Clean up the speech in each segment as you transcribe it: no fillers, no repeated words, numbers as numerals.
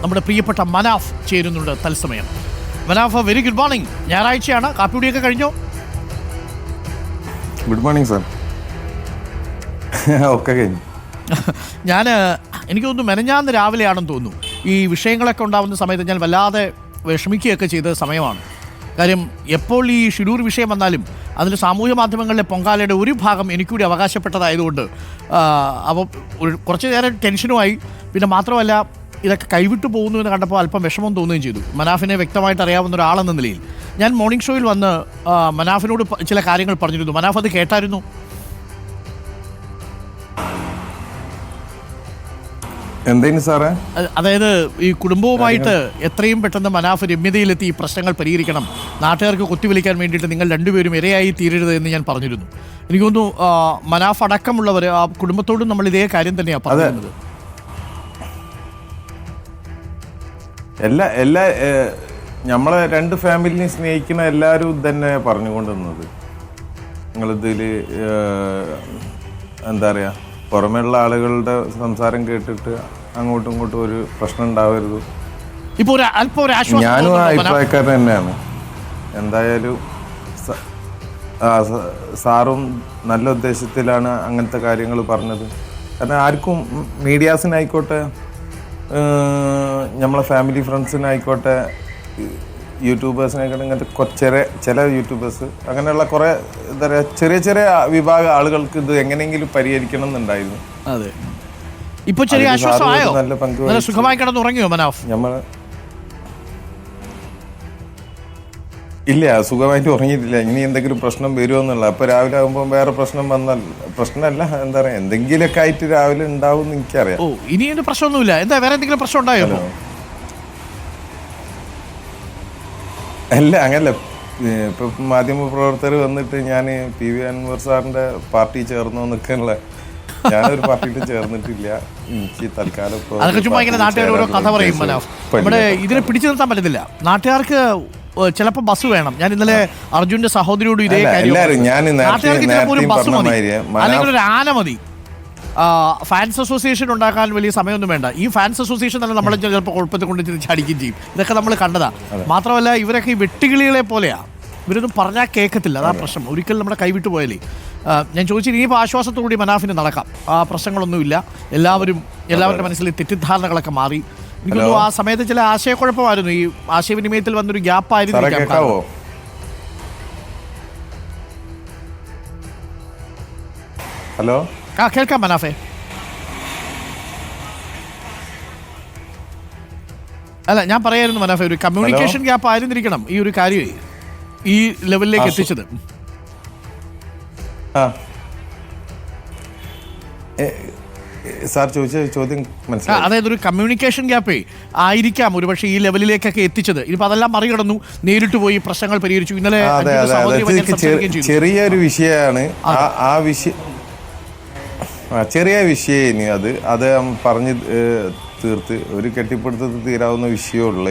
നമ്മുടെ പ്രിയപ്പെട്ട മനാഫ് ചേരുന്നുണ്ട് തത്സമയം. Manaf, very good morning. ഞായറാഴ്ചയാണ്, കാപ്പിയുടിയൊക്കെ കഴിഞ്ഞോ? Good morning sir. ഒക്കെ കഴിഞ്ഞു. എനിക്ക് തോന്നുന്നു മെനഞ്ഞാന്ന് രാവിലെയാണെന്ന് തോന്നുന്നു ഈ വിഷയങ്ങളൊക്കെ ഉണ്ടാകുന്ന സമയത്ത് ഞാൻ വല്ലാതെ വിഷമിക്കുകയൊക്കെ ചെയ്ത സമയമാണ്. കാര്യം എപ്പോൾ ഈ ഷിഡൂർ വിഷയം വന്നാലും അതിൽ സാമൂഹ്യ മാധ്യമങ്ങളിലെ പൊങ്കാലയുടെ ഒരു ഭാഗം എനിക്കൂടി അവകാശപ്പെട്ടതായതുകൊണ്ട് അപ്പോൾ കുറച്ച് നേരം ടെൻഷനുമായി. പിന്നെ മാത്രമല്ല ഇതൊക്കെ കൈവിട്ടു പോകുന്നു എന്ന് കണ്ടപ്പോൾ അല്പം വിഷമം തോന്നുകയും ചെയ്തു. മനാഫിനെ വ്യക്തമായിട്ട് അറിയാവുന്ന ഒരാളെന്ന നിലയിൽ ഞാൻ മോർണിംഗ് ഷോയിൽ വന്ന് മനാഫിനോട് ചില കാര്യങ്ങൾ പറഞ്ഞിരുന്നു. മനാഫ് അത് കേട്ടായിരുന്നു? എന്തേലും സാറേ, അതായത് ഈ കുടുംബവുമായിട്ട് എത്രയും പെട്ടെന്ന് മനാഫ് രമ്യതയിലെത്തി ഈ പ്രശ്നങ്ങൾ പരിഹരിക്കണം, നാട്ടുകാർക്ക് കുത്തിവിളിക്കാൻ വേണ്ടിയിട്ട് നിങ്ങൾ രണ്ടുപേരും ഇരയായി തീരരുത് എന്ന് ഞാൻ പറഞ്ഞിരുന്നു. എനിക്ക് തോന്നുന്നു മനാഫ് അടക്കമുള്ളവർ ആ കുടുംബത്തോടും നമ്മൾ ഇതേ കാര്യം തന്നെയാണ് പറയുന്നത്. എല്ലാ നമ്മളെ രണ്ട് ഫാമിലിനെ സ്നേഹിക്കുന്ന എല്ലാവരും തന്നെ പറഞ്ഞുകൊണ്ടിരുന്നത്. നിങ്ങളിതിൽ എന്താ പറയുക, പുറമേയുള്ള ആളുകളുടെ സംസാരം കേട്ടിട്ട് അങ്ങോട്ടും ഇങ്ങോട്ടും ഒരു പ്രശ്നം ഉണ്ടാവരുത്. ഞാനും അഭിപ്രായക്കാരൻ തന്നെയാണ്. എന്തായാലും സാറും നല്ല ഉദ്ദേശത്തിലാണ് അങ്ങനത്തെ കാര്യങ്ങൾ പറഞ്ഞത്. കാരണം ആർക്കും, മീഡിയാസിനായിക്കോട്ടെ, നമ്മളെ ഫാമിലി ഫ്രണ്ട്സിനായിക്കോട്ടെ, യൂട്യൂബേഴ്സിനായിക്കോട്ടെ, ഇങ്ങനത്തെ ചില യൂട്യൂബേഴ്സ് അങ്ങനെയുള്ള കുറേ എന്താ പറയുക ചെറിയ ചെറിയ വിഭാഗം ആളുകൾക്ക് ഇത് എങ്ങനെയെങ്കിലും പരിഹരിക്കണം എന്നുണ്ടായിരുന്നു. അതെ, ഇപ്പൊ ചെറിയ ആശ്വാസമായോ? നല്ല പങ്ക് സുഖമായി കിടന്നുറങ്ങിയോ മനാഫ്? ഇല്ല, സുഖമായിട്ട് ഉറങ്ങിയിട്ടില്ല. ഇനി എന്തെങ്കിലും പ്രശ്നം വരുമോ എന്നുള്ള. അപ്പൊ രാവിലെ ആകുമ്പോൾ വേറെ പ്രശ്നം വന്നാൽ, പ്രശ്നമല്ല എന്താ പറയാ, എന്തെങ്കിലുമൊക്കെ ആയിട്ട് രാവിലെ ഉണ്ടാവും എനിക്കറിയാം. ഓ, ഇനി ഒരു പ്രശ്നമൊന്നുമില്ല. എന്താ വേറെ എന്തെങ്കിലും പ്രശ്നം ഉണ്ടായോ? അല്ല, അങ്ങനല്ല. ഇപ്പൊ മാധ്യമ പ്രവർത്തകർ വന്നിട്ട് ഞാൻ PV അൻവർ സാറിന്റെ പാർട്ടി ചേർന്നോ നിൽക്കാനുള്ള, ഞാനൊരു പാർട്ടിയിൽ ചേർന്നിട്ടില്ല. എനിക്ക് തൽക്കാലം കഥ പറയും മനാഫ്. നമ്മുടെ ഇതിനെ പിടിച്ചു നിർത്താൻ പറ്റത്തില്ല. നാട്ടുകാർക്ക് ചിലപ്പോൾ ബസ് വേണം. ഞാൻ ഇന്നലെ അർജുന്റെ സഹോദരിയോട് ഇതേ കാര്യം, ഒരു ബസ് മതി അല്ലെങ്കിൽ ഒരു ആന മതി. ഫാൻസ് അസോസിയേഷൻ ഉണ്ടാക്കാൻ വലിയ സമയമൊന്നും വേണ്ട. ഈ ഫാൻസ് അസോസിയേഷൻ തന്നെ നമ്മളെ ചിലപ്പോൾ കുഴപ്പത്തിൽ കൊണ്ട് ചടിക്കുകയും ചെയ്യും. ഇതൊക്കെ നമ്മൾ കണ്ടതാ. മാത്രമല്ല ഇവരൊക്കെ ഈ വെട്ടുകിളികളെ പോലെയാ, ഇവരൊന്നും പറഞ്ഞാൽ കേൾക്കത്തില്ല. അതാ പ്രശ്നം. ഒരിക്കലും നമ്മുടെ കൈവിട്ടു പോയാലേ. ഞാൻ ചോദിച്ചു, ഇനിയിപ്പോൾ ആശ്വാസത്തോടുകൂടി മനാഫിന് നടക്കാം, ആ പ്രശ്നങ്ങളൊന്നുമില്ല. എല്ലാവരുടെ മനസ്സിൽ തെറ്റിദ്ധാരണകളൊക്കെ മാറി. എനിക്ക് തോന്നുന്നു ആ സമയത്ത് ചില ആശയക്കുഴപ്പമായിരുന്നു. ഈ ആശയവിനിമയത്തിൽ വന്നൊരു ഗ്യാപ്പായിരുന്നു. ഹലോ, കേൾക്കാം മനാഫെ. അല്ല, ഞാൻ പറയായിരുന്നു മനാഫെ, ഒരു കമ്മ്യൂണിക്കേഷൻ ഗ്യാപ്പ് ആയിരുന്നിരിക്കണം ഈ ഒരു കാര്യം ഈ ലെവലിലേക്ക് എത്തിച്ചത്. സാർ ചോദിച്ച ചോദ്യം മനസ്സിലായി. അതായത് ഒരു കമ്മ്യൂണിക്കേഷൻ ഗ്യാപ്പേ ആയിരിക്കാം ഒരുപക്ഷെ ഈ ലെവലിലേക്കൊക്കെ എത്തിച്ചത്. ഇനിയിപ്പോൾ അതെല്ലാം മറികടന്നു, നേരിട്ട് പോയി പ്രശ്നങ്ങൾ പരിഹരിച്ചു. ഇന്നലെ ചെറിയൊരു വിഷയമാണ് ആ വിഷയം, ചെറിയ വിഷയം. അത് പറഞ്ഞ് തീർത്ത്, ഒരു കെട്ടിപ്പിടുത്തത്തിൽ തീരാവുന്ന വിഷയമുള്ള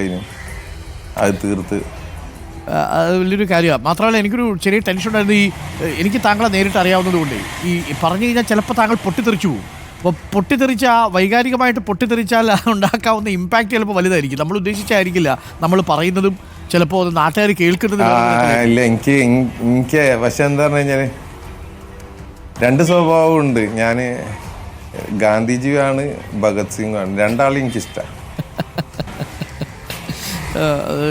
അത് തീർത്ത് അത് വലിയൊരു കാര്യമാണ്. മാത്രമല്ല എനിക്കൊരു ചെറിയ ടെൻഷൻ ഉണ്ടായിരുന്നു. എനിക്ക് താങ്കളെ നേരിട്ട് അറിയാവുന്നതുകൊണ്ട് ഈ പറഞ്ഞു കഴിഞ്ഞാൽ ചിലപ്പോൾ താങ്കൾ പൊട്ടിത്തെറിച്ചു പോകും. അപ്പോൾ പൊട്ടിത്തെറിച്ച, വൈകാരികമായിട്ട് പൊട്ടിത്തെറിച്ചാൽ ഉണ്ടാക്കാവുന്ന ഇമ്പാക്റ്റ് ചിലപ്പോൾ വലുതായിരിക്കും. നമ്മൾ ഉദ്ദേശിച്ചായിരിക്കില്ല നമ്മൾ പറയുന്നതും ചിലപ്പോൾ അത് നാട്ടുകാർ കേൾക്കുന്നതും. ഇല്ല, എനിക്ക് പക്ഷെ എന്താ പറഞ്ഞു കഴിഞ്ഞാൽ രണ്ട് സ്വഭാവം ഉണ്ട്. ഞാൻ ഗാന്ധിജിയാണ്, ഭഗത് സിംഗാണ്. രണ്ടാളും എനിക്കിഷ്ടമാണ്.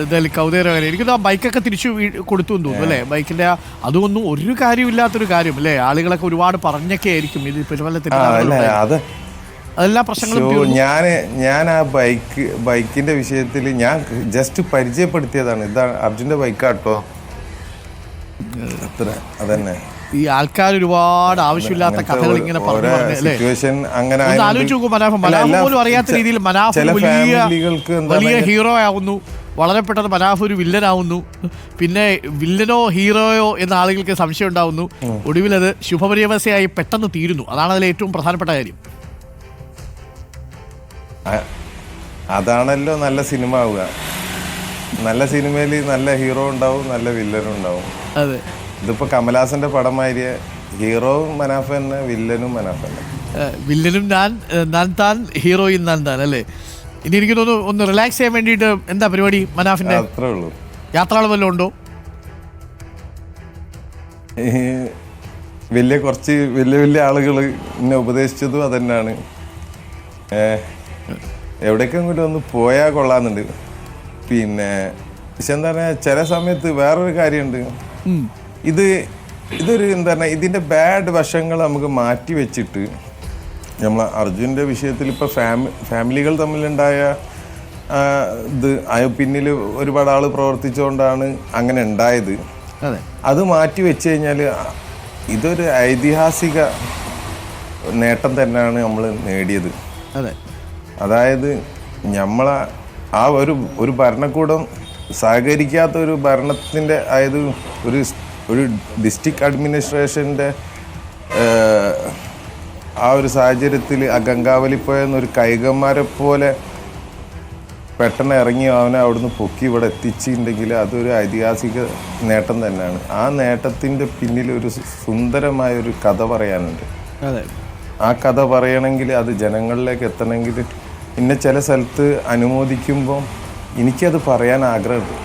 എന്തായാലും കൗതുകരമാണ്. എനിക്കൊന്നും ആ ബൈക്കൊക്കെ തിരിച്ചു കൊടുത്തു എന്ന് തോന്നുന്നു അല്ലേ? ബൈക്കിന്റെ അതൊന്നും ഒരു കാര്യമില്ലാത്തൊരു കാര്യം അല്ലേ? ആളുകളൊക്കെ ഒരുപാട് പറഞ്ഞൊക്കെ ആയിരിക്കും ഇത് അതെല്ലാ പ്രശ്നങ്ങളും. ഞാൻ ആ ബൈക്കിന്റെ വിഷയത്തിൽ ഞാൻ ജസ്റ്റ് പരിചയപ്പെടുത്തിയതാണ്. ഇതാണ് അർജുന്റെ ബൈക്കാട്ടോ, അത്ര അതന്നെ. ഈ ആൾക്കാർ ഒരുപാട് ആവശ്യമില്ലാത്ത കഥകൾ ഇങ്ങനെ പറഞ്ഞു ആലോചിച്ച് നോക്കും. മനാഫ് പോലും അറിയാത്ത രീതിയിൽ മനാഫ് വലിയ ഹീറോ ആവുന്നു. വളരെ പെട്ടെന്ന് മനാഫ് ഒരു വില്ലനാവുന്നു. പിന്നെ വില്ലനോ ഹീറോയോ എന്ന ആളുകൾക്ക് സംശയം ഉണ്ടാവുന്നു. ഒടുവിൽ അത് ശുഭപര്യവസ്ഥയായി പെട്ടെന്ന് തീരുന്നു. അതാണ് അതിൽ ഏറ്റവും പ്രധാനപ്പെട്ട കാര്യം. അതാണല്ലോ നല്ല സിനിമ ആവുക. നല്ല സിനിമയിൽ നല്ല ഹീറോ ഉണ്ടാവും, നല്ല വില്ലനും ഉണ്ടാവും. അതെ, ഇതിപ്പോ കമലഹാസന്റെ പടമായിരിയ ഹീറോവും മനാഫ് തന്നെ, വില്ലനും മനാഫ് തന്നെ. വില്ലനും ഞാൻ താൻ, ഹീറോയും ഞാൻ താൻ അല്ലേ? ഇനി എനിക്ക് തോന്നുന്നു ഒന്ന് റിലാക്സ് ചെയ്യാൻ വേണ്ടിയിട്ട് എന്താ പരിപാടി മനാഫിന്റെ? അത്രേ ഉള്ളൂ. യാത്രകൾ വല്ലതും ഉണ്ടോ? കുറച്ച് വലിയ ആളുകൾ എന്നെ ഉപദേശിച്ചതും അതന്നെയാണ്. എവിടേക്കെങ്കിലും ഒന്ന് പോയാൽ കൊള്ളാമെന്നുണ്ട്. പിന്നെ പക്ഷെ എന്താ പറയുക, ചില സമയത്ത് വേറൊരു കാര്യമുണ്ട്. ഇതൊരു എന്താ പറയുക, ഇതിൻ്റെ ബാഡ് വശങ്ങൾ നമുക്ക് മാറ്റി വെച്ചിട്ട് നമ്മൾ അർജുൻ്റെ വിഷയത്തിൽ ഇപ്പോൾ ഫാമിലികൾ തമ്മിലുണ്ടായ പിന്നിൽ ഒരുപാട് ആൾ പ്രവർത്തിച്ചുകൊണ്ടാണ് അങ്ങനെ ഉണ്ടായത്. അത് മാറ്റി വെച്ച് കഴിഞ്ഞാൽ ഇതൊരു ഐതിഹാസിക നേട്ടം തന്നെയാണ് നമ്മൾ നേടിയത്. അതായത് നമ്മളെ ആ ഒരു ഭരണകൂടം സഹകരിക്കാത്ത ഒരു ഭരണത്തിൻ്റെ, അതായത് ഒരു ഡിസ്ട്രിക്ട് അഡ്മിനിസ്ട്രേഷൻ്റെ ആ ഒരു സാഹചര്യത്തിൽ ആ ഗംഗാവലിപ്പോയെന്നൊരു കൈകന്മാരെ പോലെ പെട്ടെന്ന് ഇറങ്ങി അവനെ അവിടുന്ന് പൊക്കി ഇവിടെ എത്തിച്ചിട്ടുണ്ടെങ്കിൽ അതൊരു ഐതിഹാസിക നേട്ടം തന്നെയാണ്. ആ നേട്ടത്തിൻ്റെ പിന്നിൽ ഒരു സുന്ദരമായൊരു കഥ പറയാനുണ്ട്. ആ കഥ പറയണമെങ്കിൽ അത് ജനങ്ങളിലേക്ക് എത്തണമെങ്കിൽ പിന്നെ ചില സ്ഥലത്ത് അനുമോദിക്കുമ്പോൾ എനിക്കത് പറയാൻ ആഗ്രഹമുണ്ട്.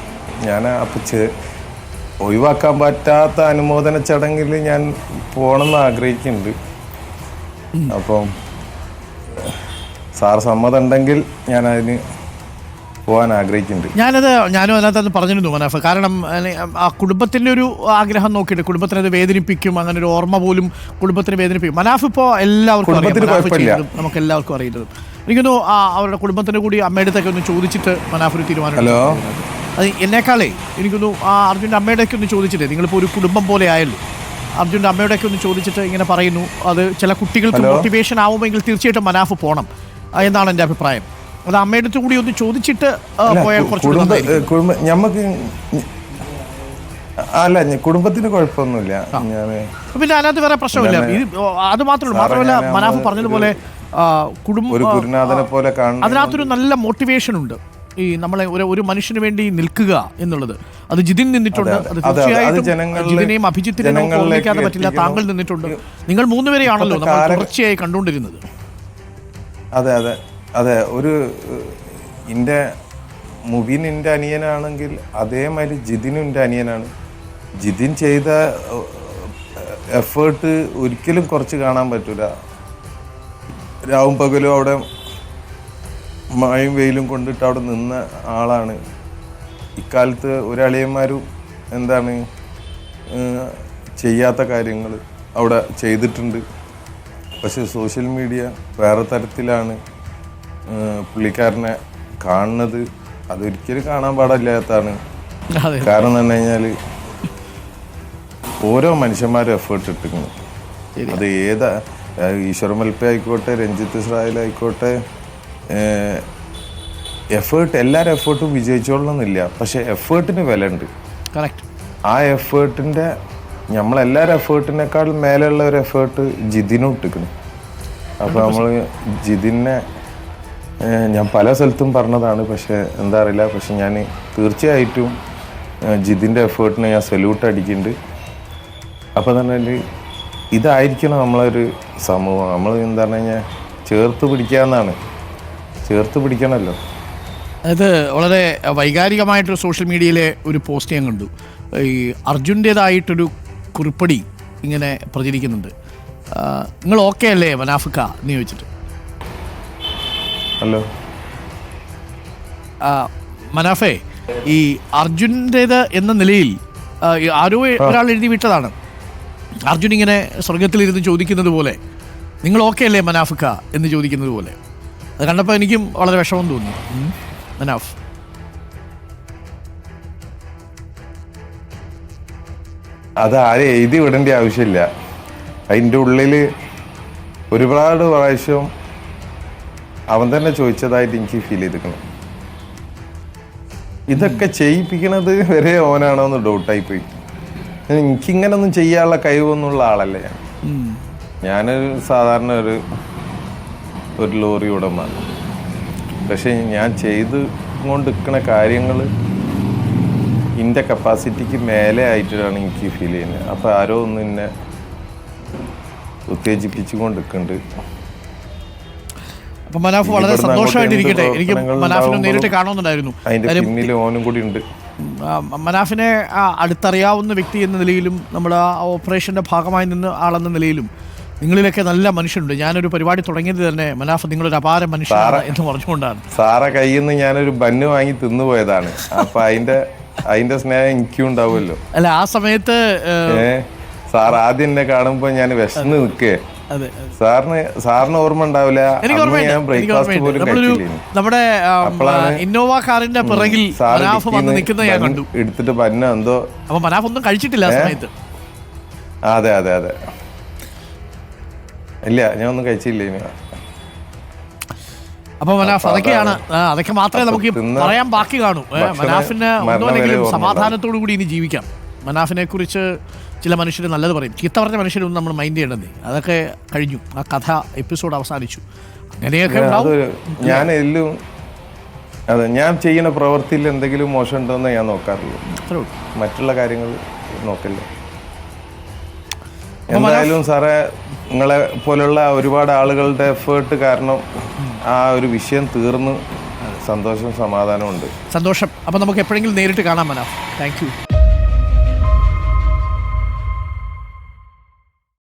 ഞാൻ അപ്പോൾ ഒഴിവാക്കാൻ പറ്റാത്ത അനുമോദന ചടങ്ങിൽ ഞാൻ പോകണമെന്ന് ആഗ്രഹിക്കുന്നുണ്ട്. അപ്പം സാർ സമ്മതം ഉണ്ടെങ്കിൽ ഞാൻ അതിന് പോകാൻ ആഗ്രഹിക്കുന്നുണ്ട്. ഞാനും അതിനകത്ത് പറഞ്ഞിരുന്നു മനാഫ്. കാരണം ആ കുടുംബത്തിൻ്റെ ഒരു ആഗ്രഹം നോക്കിയിട്ട് കുടുംബത്തിനത് വേദനിപ്പിക്കും, അങ്ങനെ ഒരു ഓർമ്മ പോലും കുടുംബത്തിന് വേദനിപ്പിക്കും. മനാഫ് ഇപ്പോൾ എല്ലാവർക്കും നമുക്ക് എല്ലാവർക്കും അറിയുന്നത്. എനിക്കൊന്നു അവരുടെ കുടുംബത്തിൻ്റെ കൂടി അമ്മയുടെ അടുത്തൊക്കെ ഒന്ന് ചോദിച്ചിട്ട് മനാഫ് ഒരു തീരുമാനം. അത് എന്നെക്കാളേ എനിക്കൊന്നു ആ അർജുൻ്റെ അമ്മയുടെയൊക്കെ ഒന്ന് ചോദിച്ചിട്ടേ, നിങ്ങളിപ്പോൾ ഒരു കുടുംബം പോലെ ആയല്ലോ, അർജുൻ്റെ അമ്മയുടെയൊക്കെ ഒന്ന് ചോദിച്ചിട്ട് ഇങ്ങനെ പറയുന്നു. അത് ചില കുട്ടികൾക്ക് മോട്ടിവേഷൻ ആവുമെങ്കിൽ തീർച്ചയായിട്ടും മനാഫ് പോകണം എന്നാണ് എൻ്റെ അഭിപ്രായം. അത് അമ്മയുടെ അടുത്ത് കൂടി ഒന്ന് ചോദിച്ചിട്ട് പോയാൽ ഞമ്മക്ക് അല്ല, കുടുംബത്തിന് കുഴപ്പമൊന്നുമില്ല. പിന്നെ അതിനകത്ത് വേറെ പ്രശ്നമില്ല. അത് മാത്രമല്ല മനാഫ് പറഞ്ഞതുപോലെ ഗുരുനാഥനെ പോലെ അതിനകത്തൊരു നല്ല മോട്ടിവേഷൻ ഉണ്ട്. ഈ നമ്മളെ ഒരു മനുഷ്യന് വേണ്ടി നിൽക്കുക എന്നുള്ളത് അത് ജിതിൻ നിന്നിട്ടുണ്ട്. അത് തീർച്ചയായിട്ടും ജിതിനെയും അഭിജിത്തിനെയും ഓർമ്മിക്കാതെ പറ്റില്ല. താങ്കൾ നിന്നിട്ടുണ്ട്. നിങ്ങൾ മൂന്നുപേരെയാണല്ലോ നമ്മൾ തുടർച്ചയായി കണ്ടുകൊണ്ടിരുന്നത്. അതെ അതെ അതെ. മുബീൻ എൻ്റെ അനിയനാണെങ്കിൽ അതേമാതിരി ജിതിനും എൻ്റെ അനിയനാണ്. ജിതിൻ ചെയ്ത എഫേർട്ട് ഒരിക്കലും കുറച്ച് കാണാൻ പറ്റില്ല. രാവും പകലും അവിടെ മഴയും വെയിലും കൊണ്ടിട്ട് അവിടെ നിന്ന ആളാണ്. ഇക്കാലത്ത് ഒരളിയന്മാരും എന്താണ് ചെയ്യാത്ത കാര്യങ്ങൾ അവിടെ ചെയ്തിട്ടുണ്ട്. പക്ഷെ സോഷ്യൽ മീഡിയ വേറെ തരത്തിലാണ് പുള്ളിക്കാരനെ കാണുന്നത്. അതൊരിക്കലും കാണാൻ പാടില്ലാത്തതാണ്. കാരണം എന്ന് പറഞ്ഞു കഴിഞ്ഞാൽ ഓരോ മനുഷ്യന്മാരും എഫേർട്ട് ഇട്ടിരിക്കുന്നു. അത് ഈശ്വര മൽപ്പ ആയിക്കോട്ടെ, രഞ്ജിത്ത് ഇസ്രായേലായിക്കോട്ടെ, എഫേർട്ട് എല്ലാവരും എഫേർട്ടും വിജയിച്ചോളണമെന്നില്ല. പക്ഷെ എഫേർട്ടിന് വില ഉണ്ട്. ആ എഫേർട്ടിൻ്റെ നമ്മളെല്ലാവരും എഫേർട്ടിനേക്കാൾ മേലെയുള്ള ഒരു എഫേർട്ട് ജിതിനും ഇട്ടിരിക്കുന്നു. അപ്പോൾ നമ്മൾ ജിതിനെ ഞാൻ പല സ്ഥലത്തും പറഞ്ഞതാണ്, പക്ഷെ എന്താ അറിയില്ല. പക്ഷെ ഞാൻ തീർച്ചയായിട്ടും ജിതിൻ്റെ എഫേർട്ടിനെ ഞാൻ സല്യൂട്ട് അടിക്കുന്നുണ്ട്. അപ്പോൾ എന്ന് പറഞ്ഞാൽ ഇതായിരിക്കണം നമ്മളൊരു സമൂഹം. നമ്മൾ എന്താ പറഞ്ഞു കഴിഞ്ഞാൽ ചേർത്ത് പിടിക്കാമെന്നാണ്. ചേർത്ത് പിടിക്കണമല്ലോ. അത് വളരെ വൈകാരികമായിട്ടൊരു സോഷ്യൽ മീഡിയയിലെ ഒരു പോസ്റ്റ് ഞാൻ കണ്ടു. ഈ അർജുൻ്റേതായിട്ടൊരു കുറിപ്പടി ഇങ്ങനെ പ്രചരിക്കുന്നുണ്ട്. നിങ്ങൾ ഓക്കെ അല്ലേ മനാഫിക്ക എന്ന് ചോദിച്ചിട്ട്. ഹലോ മനാഫേ, ഈ അർജുൻ്റേത് എന്ന നിലയിൽ ആരോ ഒരാൾ എഴുതി വിട്ടതാണ്. അർജുൻ ഇങ്ങനെ സ്വർഗത്തിലിരുന്ന് ചോദിക്കുന്നത് പോലെ നിങ്ങൾ ഓക്കെ അല്ലേ മനാഫിക്ക എന്ന് ചോദിക്കുന്നത് പോലെ. അത് കണ്ടപ്പോൾ എനിക്കും വളരെ വിഷമം തോന്നി. മനാഫ്, അത് ആരും എഴുതി വിടേണ്ട ആവശ്യമില്ല. അതിൻ്റെ ഉള്ളിൽ ഒരുപാട് പ്രാവശ്യം അവൻ തന്നെ ചോദിച്ചതായിട്ട് എനിക്ക് ഫീൽ ചെയ്തിരിക്കണം. ഇതൊക്കെ ചെയ്യിപ്പിക്കണത് വരെ ഓനാണോ എന്ന് ഡൗട്ടായിപ്പോയി. എനിക്കിങ്ങനൊന്നും ചെയ്യാനുള്ള കഴിവൊന്നുള്ള ആളല്ലേ ഞാൻ. ഞാനൊരു സാധാരണ ഒരു ലോറി ഉടമയാണ്. പക്ഷെ ഞാൻ ചെയ്ത് കൊണ്ടിരിക്കുന്ന കാര്യങ്ങൾ എൻ്റെ കപ്പാസിറ്റിക്ക് മേലെ ആയിട്ടാണ് എനിക്ക് ഫീൽ ചെയ്യുന്നത്. അപ്പോൾ ആരോ ഒന്ന് എന്നെ ഉത്തേജിപ്പിച്ചു കൊണ്ടിരിക്കുന്നുണ്ട്. അപ്പൊ മനാഫ് വളരെ സന്തോഷമായിട്ടിരിക്കട്ടെ. എനിക്ക് മനാഫിനെ നേരിട്ട് കാണുന്നുണ്ടായിരുന്നു. ഓനും കൂടി ഉണ്ട്. മനാഫിനെ അടുത്തറിയാവുന്ന വ്യക്തി എന്ന നിലയിലും നമ്മുടെ ആ ഓപ്പറേഷന്റെ ഭാഗമായി നിന്ന് ആളെന്ന നിലയിലും നിങ്ങളിലൊക്കെ നല്ല മനുഷ്യനുണ്ട്. ഞാനൊരു പരിപാടി തുടങ്ങിയത് തന്നെ മനാഫ് നിങ്ങളൊരു അപാര മനുഷ്യനാണ് എന്ന് പറഞ്ഞുകൊണ്ടാണ്. സാറെ കയ്യിൽ നിന്ന് ഞാനൊരു ബന്ന് വാങ്ങി തിന്നുപോയതാണ്. അപ്പൊ അതിന്റെ സ്നേഹം എനിക്കും ഉണ്ടാവുമല്ലോ. അല്ല, ആ സമയത്ത് സാർ ആദ്യം എന്നെ കാണുമ്പോ ഞാൻ വിശന്ന് നിൽക്കേ. സാറിന് ഓർമ്മ ഉണ്ടാവില്ല, ഞാൻ ബ്രേക്ക്ഫാസ്റ്റ് പോലും നമ്മുടെ ഇന്നോവ കാറിന്റെ പിറകിൽ മനാഫ് വന്ന് നിൽക്കുന്നത് ഞാൻ കണ്ടു. എടുത്തിട്ട് പന്ന എന്തോ. അപ്പൊ മനാഫ് ഒന്നും കഴിച്ചിട്ടില്ല ആ സമയത്ത്. അതെ അതെ അതെ, ഇല്ല ഞാൻ ഒന്നും കഴിച്ചില്ല ഇനി. അപ്പൊ മനാഫ് അതൊക്കെ മാത്രമേ നമുക്ക് പറയാൻ ബാക്കി കാണൂ. മനാഫിന് ഒന്നുമല്ലെങ്കിലും സമാധാനത്തോടു കൂടി ഇനി ജീവിക്കാം. മനാഫിനെ കുറിച്ച് ചില മനുഷ്യർ നല്ലത് പറയും, ചീത്ത പറഞ്ഞ മനുഷ്യരൊന്നും നമ്മൾ മൈൻഡ് ചെയ്യേണ്ടതേ. അതൊക്കെ കഴിഞ്ഞു, ആ കഥ എപ്പിസോഡ് അവസാനിച്ചു. അങ്ങനെയൊക്കെ ഞാൻ ചെയ്യുന്ന പ്രവൃത്തിയിൽ എന്തെങ്കിലും മോശം ഉണ്ടോയെന്ന് ഞാൻ നോക്കാറുള്ളൂ, മറ്റുള്ള കാര്യങ്ങൾ നോക്കില്ല. എന്തായാലും സാറേ, നിങ്ങളെ പോലുള്ള ഒരുപാട് ആളുകളുടെ എഫേർട്ട് കാരണം ആ ഒരു വിഷയം തീർന്ന് സന്തോഷം സമാധാനമുണ്ട്. സന്തോഷം. അപ്പം നമുക്ക് എപ്പോഴെങ്കിലും നേരിട്ട് കാണാൻ മനാഫ്. Thank you.